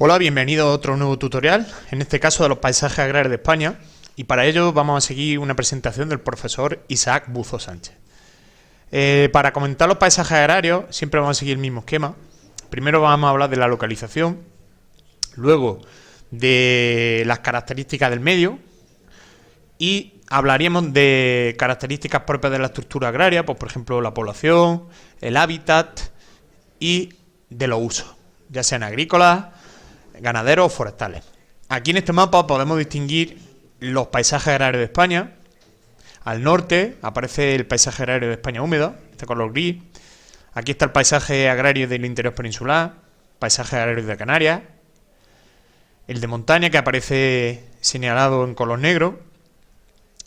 Hola, bienvenido a otro nuevo tutorial, en este caso de los paisajes agrarios de España, y para ello vamos a seguir una presentación del profesor Isaac Buzo Sánchez. Para comentar los paisajes agrarios siempre vamos a seguir el mismo esquema. Primero vamos a hablar de la localización, luego de las características del medio y hablaríamos de características propias de la estructura agraria, pues por ejemplo la población, el hábitat y de los usos, ya sean agrícolas, ganaderos o forestales. Aquí en este mapa podemos distinguir los paisajes agrarios de España. Al norte aparece el paisaje agrario de España húmeda, este color gris. Aquí está el paisaje agrario del interior peninsular, paisaje agrario de Canarias, el de montaña que aparece señalado en color negro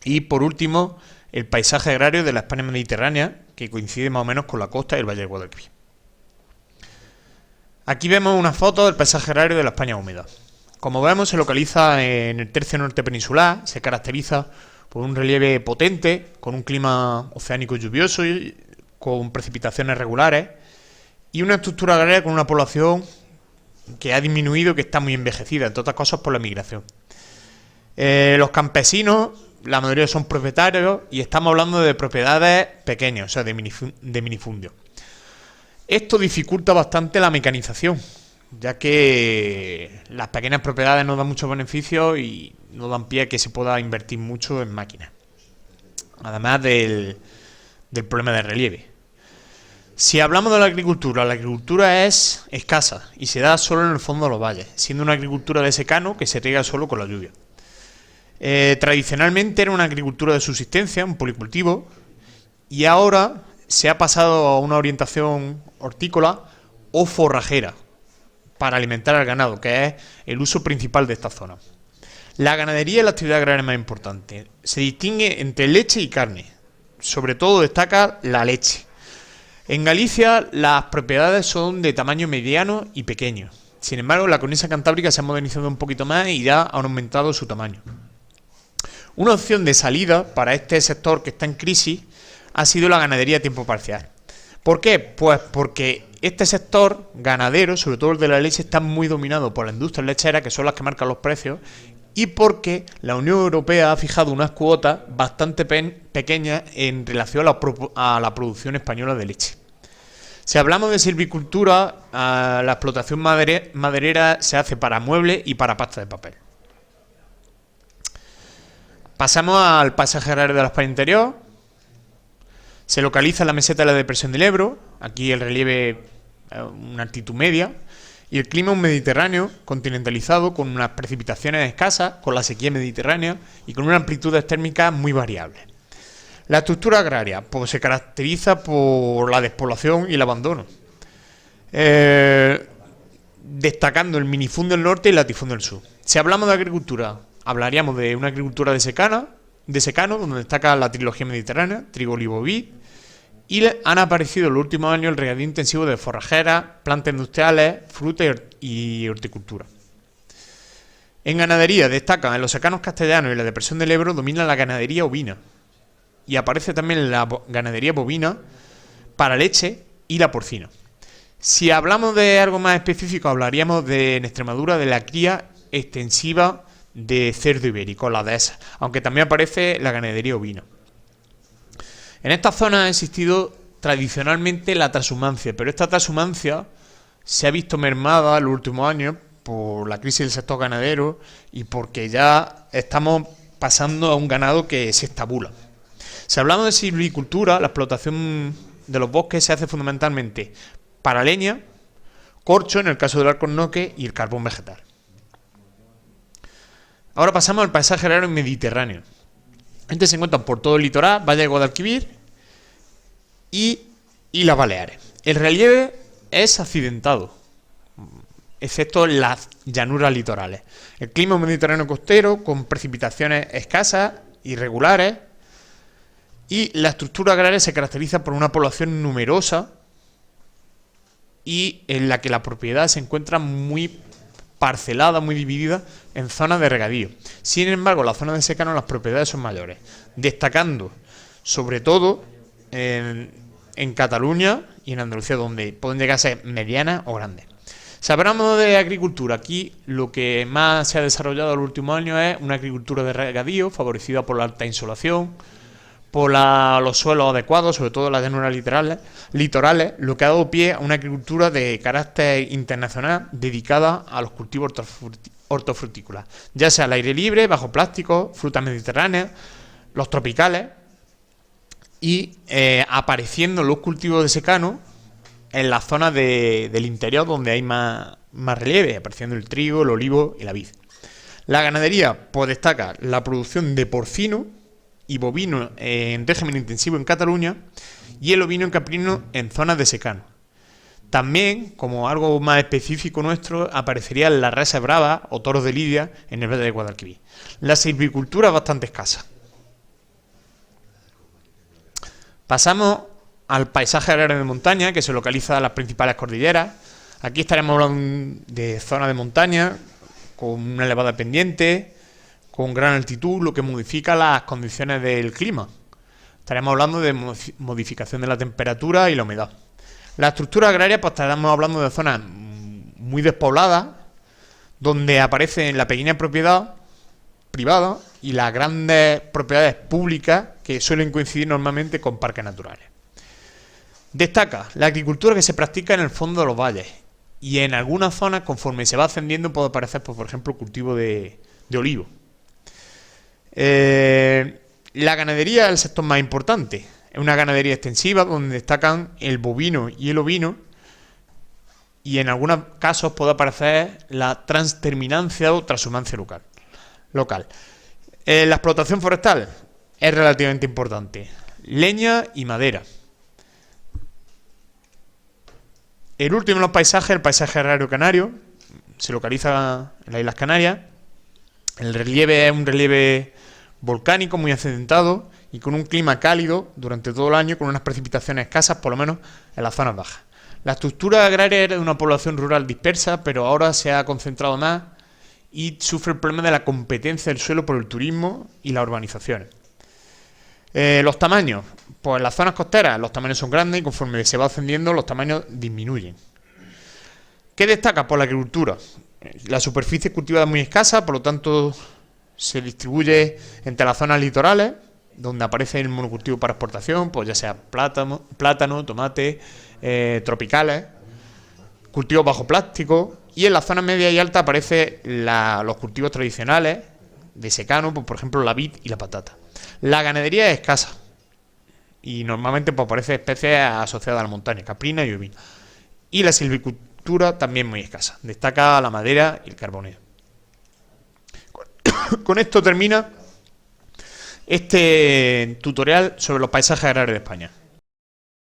y por último el paisaje agrario de la España mediterránea que coincide más o menos con la costa y el Valle del Guadalquivir. Aquí vemos una foto del paisaje agrario de la España húmeda. Como vemos, se localiza en el tercio norte peninsular, se caracteriza por un relieve potente, con un clima oceánico lluvioso y con precipitaciones regulares y una estructura agraria con una población que ha disminuido, que está muy envejecida, entre otras cosas por la migración. Los campesinos, la mayoría son propietarios y estamos hablando de propiedades pequeñas, o sea, de minifundios. Esto dificulta bastante la mecanización, ya que las pequeñas propiedades no dan muchos beneficios y no dan pie a que se pueda invertir mucho en máquinas. Además del problema de relieve. Si hablamos de la agricultura es escasa y se da solo en el fondo de los valles, siendo una agricultura de secano que se riega solo con la lluvia. Tradicionalmente era una agricultura de subsistencia, un policultivo, y ahora se ha pasado a una orientación hortícola o forrajera para alimentar al ganado, que es el uso principal de esta zona. La ganadería es la actividad agraria más importante. Se distingue entre leche y carne. Sobre todo destaca la leche. En Galicia las propiedades son de tamaño mediano y pequeño. Sin embargo, la cornisa cantábrica se ha modernizado un poquito más y ya han aumentado su tamaño. Una opción de salida para este sector que está en crisis ha sido la ganadería a tiempo parcial. ¿Por qué? Pues porque este sector ganadero, sobre todo el de la leche, está muy dominado por las industrias lecheras, que son las que marcan los precios, y porque la Unión Europea ha fijado unas cuotas bastante pequeñas en relación a la producción española de leche. Si hablamos de silvicultura, la explotación maderera se hace para muebles y para pasta de papel. Pasamos al paisaje agrario de la España interior. Se localiza en la meseta de la depresión del Ebro, aquí el relieve una altitud media, y el clima es un mediterráneo continentalizado con unas precipitaciones escasas, con la sequía mediterránea y con unas amplitudes térmicas muy variables. La estructura agraria pues, se caracteriza por la despoblación y el abandono, destacando el minifundio del norte y el latifundio del sur. Si hablamos de agricultura, hablaríamos de una agricultura de secano, donde destaca la trilogía mediterránea, trigo, olivo, vid, y han aparecido en los últimos años el regadío intensivo de forrajeras, plantas industriales, fruta y horticultura. En ganadería destacan en los secanos castellanos y la depresión del Ebro domina la ganadería ovina, y aparece también la ganadería bovina para leche y la porcina. Si hablamos de algo más específico, hablaríamos en Extremadura de la cría extensiva de cerdo ibérico, la dehesa, aunque también aparece la ganadería ovina. En esta zona ha existido tradicionalmente la trashumancia, pero esta trashumancia se ha visto mermada en los últimos años por la crisis del sector ganadero y porque ya estamos pasando a un ganado que se estabula. Si hablamos de silvicultura, la explotación de los bosques se hace fundamentalmente para leña, corcho en el caso del alcornoque y el carbón vegetal. Ahora pasamos al paisaje agrario mediterráneo. Este se encuentra por todo el litoral, Valle de Guadalquivir y las Baleares. El relieve es accidentado, excepto en las llanuras litorales. El clima es mediterráneo costero, con precipitaciones escasas, irregulares, y la estructura agraria se caracteriza por una población numerosa y en la que la propiedad se encuentra muy parcelada, muy dividida en zonas de regadío. Sin embargo, en la zona de secano las propiedades son mayores, destacando sobre todo en Cataluña y en Andalucía, donde pueden llegar a ser medianas o grandes. Si hablamos de agricultura, aquí lo que más se ha desarrollado en los últimos años es una agricultura de regadío, favorecida por la alta insolación, por los suelos adecuados, sobre todo las llanuras litorales, lo que ha dado pie a una agricultura de carácter internacional dedicada a los cultivos hortofrutícolas, ya sea al aire libre, bajo plástico, frutas mediterráneas, los tropicales, y apareciendo los cultivos de secano en las zonas del interior donde hay más relieve, apareciendo el trigo, el olivo y la vid. La ganadería pues destaca la producción de porcino y bovino en régimen intensivo en Cataluña y el ovino en caprino en zonas de secano. También, como algo más específico nuestro, aparecerían las reses bravas o toros de lidia en el Valle de Guadalquivir. La silvicultura es bastante escasa. Pasamos al paisaje agrario de montaña, que se localiza en las principales cordilleras. Aquí estaremos hablando de zonas de montaña con una elevada pendiente, con gran altitud, lo que modifica las condiciones del clima. Estaremos hablando de modificación de la temperatura y la humedad. La estructura agraria, pues estaremos hablando de zonas muy despobladas, donde aparecen la pequeña propiedad privada y las grandes propiedades públicas que suelen coincidir normalmente con parques naturales. Destaca la agricultura que se practica en el fondo de los valles y en algunas zonas, conforme se va ascendiendo, puede aparecer, pues, por ejemplo, el cultivo de olivo. La ganadería es el sector más importante. Es una ganadería extensiva donde destacan el bovino y el ovino, y en algunos casos puede aparecer la transterminancia o transhumancia local. La explotación forestal es relativamente importante. Leña y madera. El último de los paisajes, el paisaje agrario canario, se localiza en las Islas Canarias. El relieve es un relieve volcánico muy accidentado y con un clima cálido durante todo el año, con unas precipitaciones escasas, por lo menos en las zonas bajas. La estructura agraria era de una población rural dispersa, pero ahora se ha concentrado más y sufre el problema de la competencia del suelo por el turismo y las urbanizaciones. Los tamaños, pues en las zonas costeras los tamaños son grandes y conforme se va ascendiendo los tamaños disminuyen. ¿Qué destaca? Por la agricultura. La superficie cultivada es muy escasa, por lo tanto se distribuye entre las zonas litorales, donde aparece el monocultivo para exportación, pues ya sea plátano, tomate, tropicales, cultivos bajo plástico, y en las zonas media y alta aparecen los cultivos tradicionales de secano, pues por ejemplo la vid y la patata. La ganadería es escasa y normalmente pues aparecen especies asociadas a la montaña, caprina y ovina. Y la silvicultura también muy escasa. Destaca la madera y el carbonero. Con esto termina este tutorial sobre los paisajes agrarios de España.